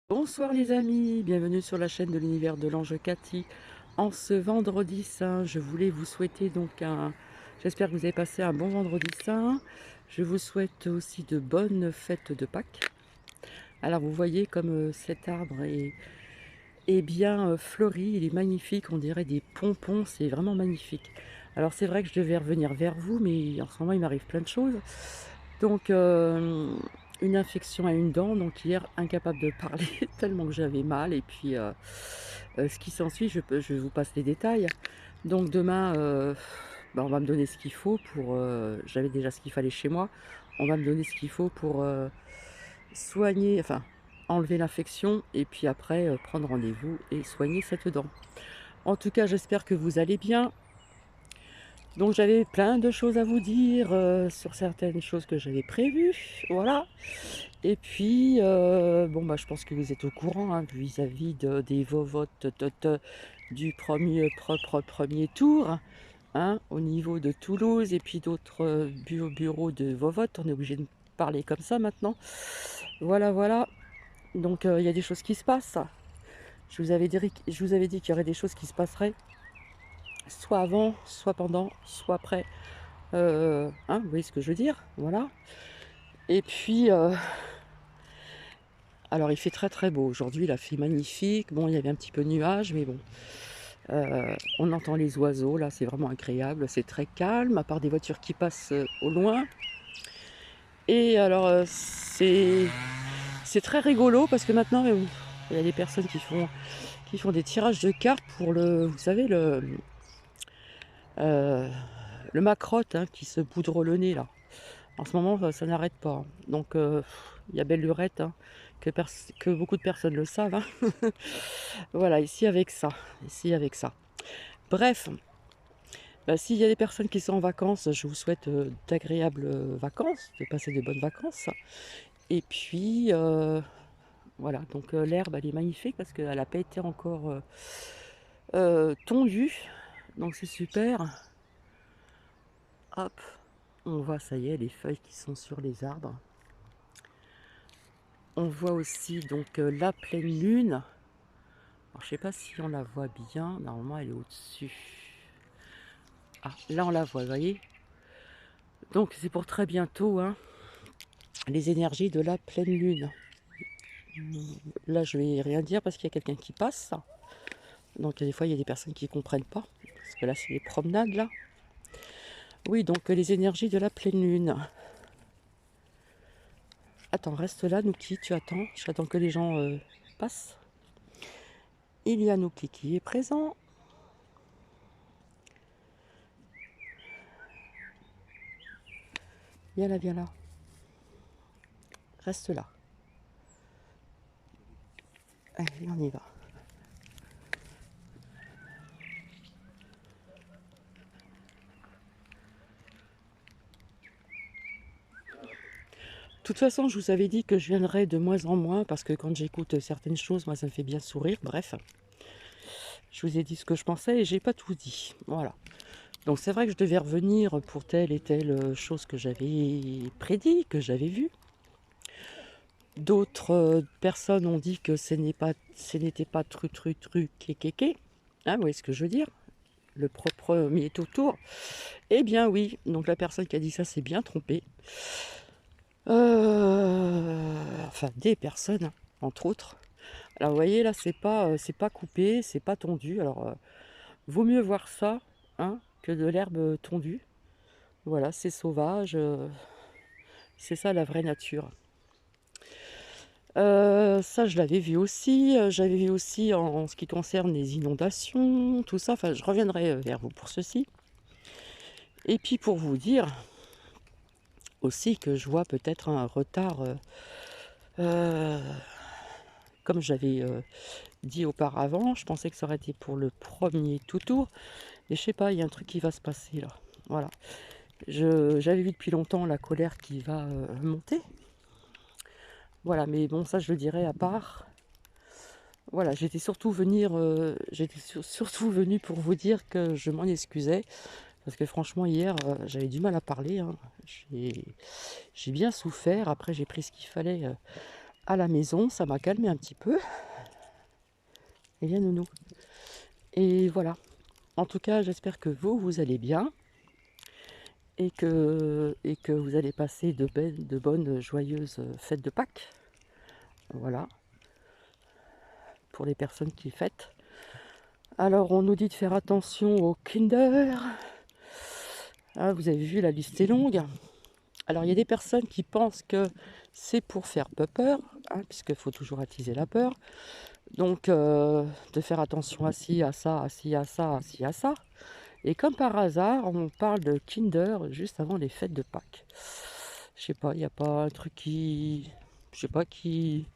Bonsoir les amis, bienvenue sur la chaîne de l'univers de l'ange Cathy. En ce vendredi saint, je voulais vous souhaiter donc j'espère que vous avez passé un bon vendredi saint. Je vous souhaite aussi de bonnes fêtes de Pâques. Alors vous voyez comme cet arbre est bien fleuri, il est magnifique, on dirait des pompons, c'est vraiment magnifique. Alors c'est vrai que je devais revenir vers vous, mais en ce moment il m'arrive plein de choses. Donc une infection à une dent, donc hier incapable de parler tellement que j'avais mal. Et puis ce qui s'ensuit, je vous passe les détails. Donc demain, on va me donner ce qu'il faut pour... j'avais déjà ce qu'il fallait chez moi. On va me donner ce qu'il faut pour soigner, enfin enlever l'infection et puis après prendre rendez-vous et soigner cette dent. En tout cas, j'espère que vous allez bien. Donc j'avais plein de choses à vous dire sur certaines choses que j'avais prévues, voilà. Et puis, je pense que vous êtes au courant hein, vis-à-vis des votes du premier tour, hein, au niveau de Toulouse et puis d'autres bureaux de vote. On est obligé de parler comme ça maintenant. Voilà, voilà. Donc il y a des choses qui se passent. Je vous avais dit qu'il y aurait des choses qui se passeraient, soit avant, soit pendant, soit après. Vous voyez ce que je veux dire? Voilà. Et puis, alors il fait très très beau. Aujourd'hui, il a fait magnifique. Bon, il y avait un petit peu de nuages, mais bon. On entend les oiseaux, là, c'est vraiment agréable. C'est très calme, à part des voitures qui passent au loin. Et alors, c'est très rigolo parce que maintenant, il y a des personnes qui font des tirages de cartes pour vous savez, euh, le macrotte hein, qui se poudre le nez, là. En ce moment, ça n'arrête pas. Donc, il y a belle lurette, hein, que beaucoup de personnes le savent. Hein. Voilà, ici avec ça. Ici avec ça. Bref, s'il y a des personnes qui sont en vacances, je vous souhaite d'agréables vacances, de passer de bonnes vacances. Et puis, voilà, donc l'herbe, elle est magnifique parce qu'elle n'a pas été encore tondue. Donc c'est super. Hop, on voit, ça y est, les feuilles qui sont sur les arbres. On voit aussi donc la pleine lune. Alors, je sais pas si on la voit bien. Normalement, elle est au-dessus. Ah, là, on la voit, vous voyez. Donc, c'est pour très bientôt, hein, les énergies de la pleine lune. Là, je vais rien dire parce qu'il y a quelqu'un qui passe. Donc, des fois, il y a des personnes qui ne comprennent pas. Parce que là, c'est les promenades, là. Oui, donc les énergies de la pleine lune. Attends, reste là, Nouki, tu attends. J'attends que les gens passent. Il y a Nouki qui est présent. Viens là, viens là. Reste là. Allez, on y va. De toute façon, je vous avais dit que je viendrais de moins en moins parce que quand j'écoute certaines choses, moi, ça me fait bien sourire. Bref, je vous ai dit ce que je pensais et j'ai pas tout dit. Voilà. Donc c'est vrai que je devais revenir pour telle et telle chose que j'avais prédit, que j'avais vu. D'autres personnes ont dit que ce n'était pas kékéké. Hein, vous voyez ce que je veux dire? Le premier tour. Eh bien oui, donc la personne qui a dit ça s'est bien trompée. Enfin, des personnes, entre autres. Alors vous voyez là, c'est pas coupé, c'est pas tondu. Alors vaut mieux voir ça hein, que de l'herbe tondue. Voilà, c'est sauvage. C'est ça la vraie nature. Ça, je l'avais vu aussi. J'avais vu aussi en ce qui concerne les inondations, tout ça. Enfin, je reviendrai vers vous pour ceci. Et puis pour vous dire aussi que je vois peut-être un retard, euh, comme j'avais dit auparavant. Je pensais que ça aurait été pour le premier tout tour. Et je sais pas, il y a un truc qui va se passer là. Voilà. J'avais vu depuis longtemps la colère qui va monter. Voilà, mais bon, ça je le dirai à part. Voilà, surtout venue pour vous dire que je m'en excusais. Parce que franchement, hier, j'avais du mal à parler. Hein. J'ai bien souffert. Après, j'ai pris ce qu'il fallait à la maison, ça m'a calmé un petit peu. Et bien nounou. Et voilà. En tout cas, j'espère que vous allez bien et que vous allez passer de bonnes, joyeuses fêtes de Pâques. Voilà, pour les personnes qui fêtent. Alors, on nous dit de faire attention aux Kinder. Ah, vous avez vu, la liste est longue. Alors, il y a des personnes qui pensent que c'est pour faire peur, hein, puisqu'il faut toujours attiser la peur. Donc, de faire attention à ci, à ça, à ci, à ça, à ci, à ça. Et comme par hasard, on parle de Kinder juste avant les fêtes de Pâques. Je sais pas, il n'y a pas un truc qui... Je sais pas, qui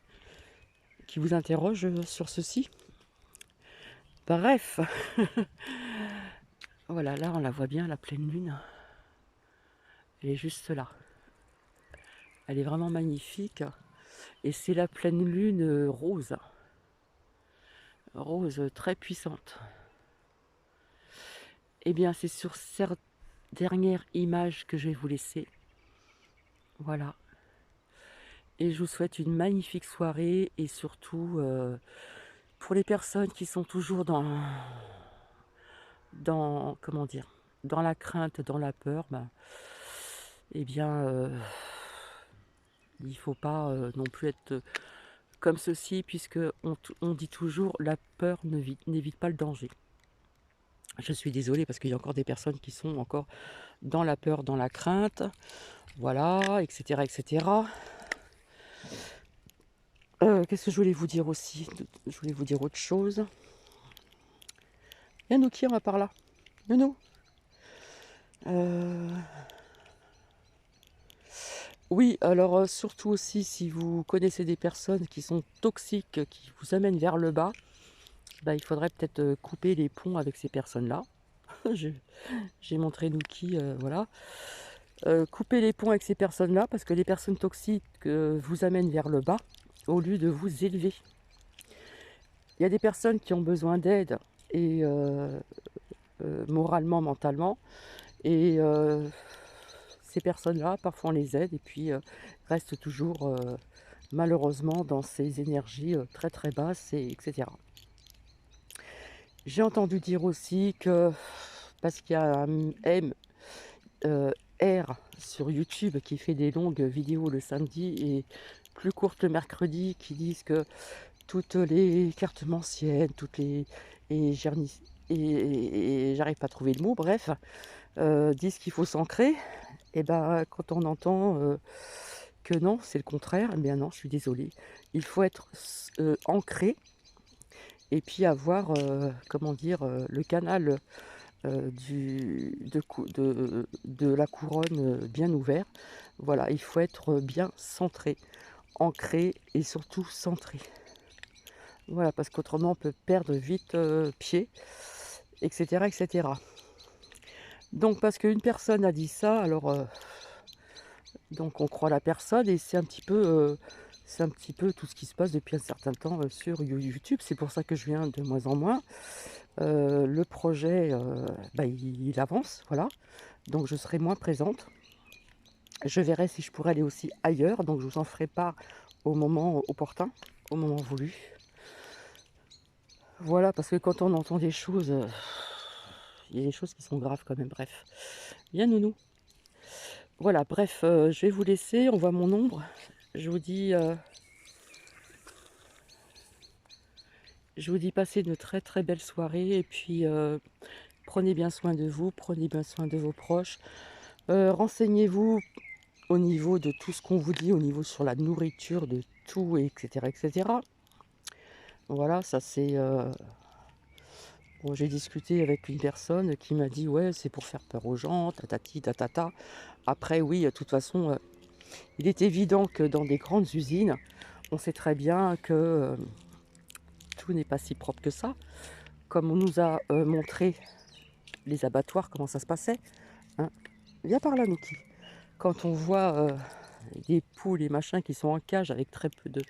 vous interroge sur ceci. Bref, voilà, là on la voit bien, la pleine lune. Elle est juste là. Elle est vraiment magnifique. Et c'est la pleine lune rose. Rose très puissante. Eh bien, c'est sur cette dernière image que je vais vous laisser. Voilà. Et je vous souhaite une magnifique soirée et surtout pour les personnes qui sont toujours dans comment dire, dans la crainte, dans la peur, ben, eh bien, il ne faut pas non plus être comme ceci, puisque on dit toujours la peur n'évite pas le danger. Je suis désolée parce qu'il y a encore des personnes qui sont encore dans la peur, dans la crainte, voilà, etc., etc. Qu'est-ce que je voulais vous dire aussi? Je voulais vous dire autre chose. Yanouki, on va par là. Nounou. Oui, alors surtout aussi si vous connaissez des personnes qui sont toxiques, qui vous amènent vers le bas, bah, il faudrait peut-être couper les ponts avec ces personnes-là. J'ai montré Nuki, voilà. Couper les ponts avec ces personnes-là parce que les personnes toxiques vous amènent vers le bas au lieu de vous élever. Il y a des personnes qui ont besoin d'aide et moralement, mentalement, et ces personnes-là, parfois on les aide et puis restent toujours malheureusement dans ces énergies très très basses, etc. J'ai entendu dire aussi que, parce qu'il y a un R sur YouTube qui fait des longues vidéos le samedi et plus courtes le mercredi, qui disent que toutes les cartes manciennes, toutes les... et j'arrive pas à trouver le mot, bref, disent qu'il faut s'ancrer. Et ben quand on entend que non, c'est le contraire, eh bien non, je suis désolée. Il faut être ancré et puis avoir, comment dire, le canal de la couronne bien ouvert. Voilà, il faut être bien centré, ancré et surtout centré. Voilà, parce qu'autrement on peut perdre vite pied, etc., etc. Donc parce qu'une personne a dit ça, alors donc on croit la personne et c'est un petit peu tout ce qui se passe depuis un certain temps sur YouTube. C'est pour ça que je viens de moins en moins. Le projet, bah, il avance, voilà. Donc je serai moins présente. Je verrai si je pourrais aller aussi ailleurs. Donc je vous en ferai part au moment opportun, au moment voulu. Voilà, parce que quand on entend des choses, il y a des choses qui sont graves quand même. Bref, bien nounou. Voilà, bref, je vais vous laisser. On voit mon ombre. Je vous dis passez de très très belles soirées et puis prenez bien soin de vous, prenez bien soin de vos proches. Renseignez-vous au niveau de tout ce qu'on vous dit, au niveau sur la nourriture, de tout, etc. etc. Voilà, ça c'est... Bon, j'ai discuté avec une personne qui m'a dit ouais c'est pour faire peur aux gens, tatati tatata. Après oui, de toute façon, il est évident que dans des grandes usines, on sait très bien que tout n'est pas si propre que ça. Comme on nous a montré les abattoirs, comment ça se passait. Hein. Viens par là, Nuki. Quand on voit des poules et machins qui sont en cage avec très peu de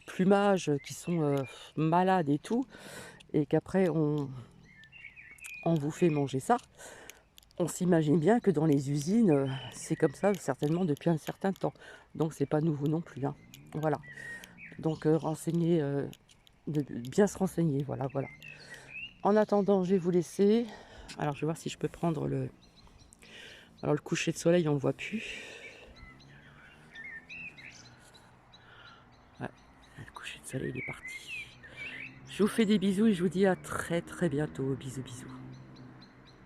plumage, qui sont malades et tout, et qu'après on vous fait manger ça, on s'imagine bien que dans les usines, c'est comme ça certainement depuis un certain temps. Donc c'est pas nouveau non plus. Hein. Voilà. Donc renseigner, de bien se renseigner, voilà, voilà. En attendant, je vais vous laisser. Alors je vais voir si je peux prendre le... Alors le coucher de soleil, on le voit plus. Ouais, le coucher de soleil, il est parti. Je vous fais des bisous et je vous dis à très très bientôt. Bisous, bisous.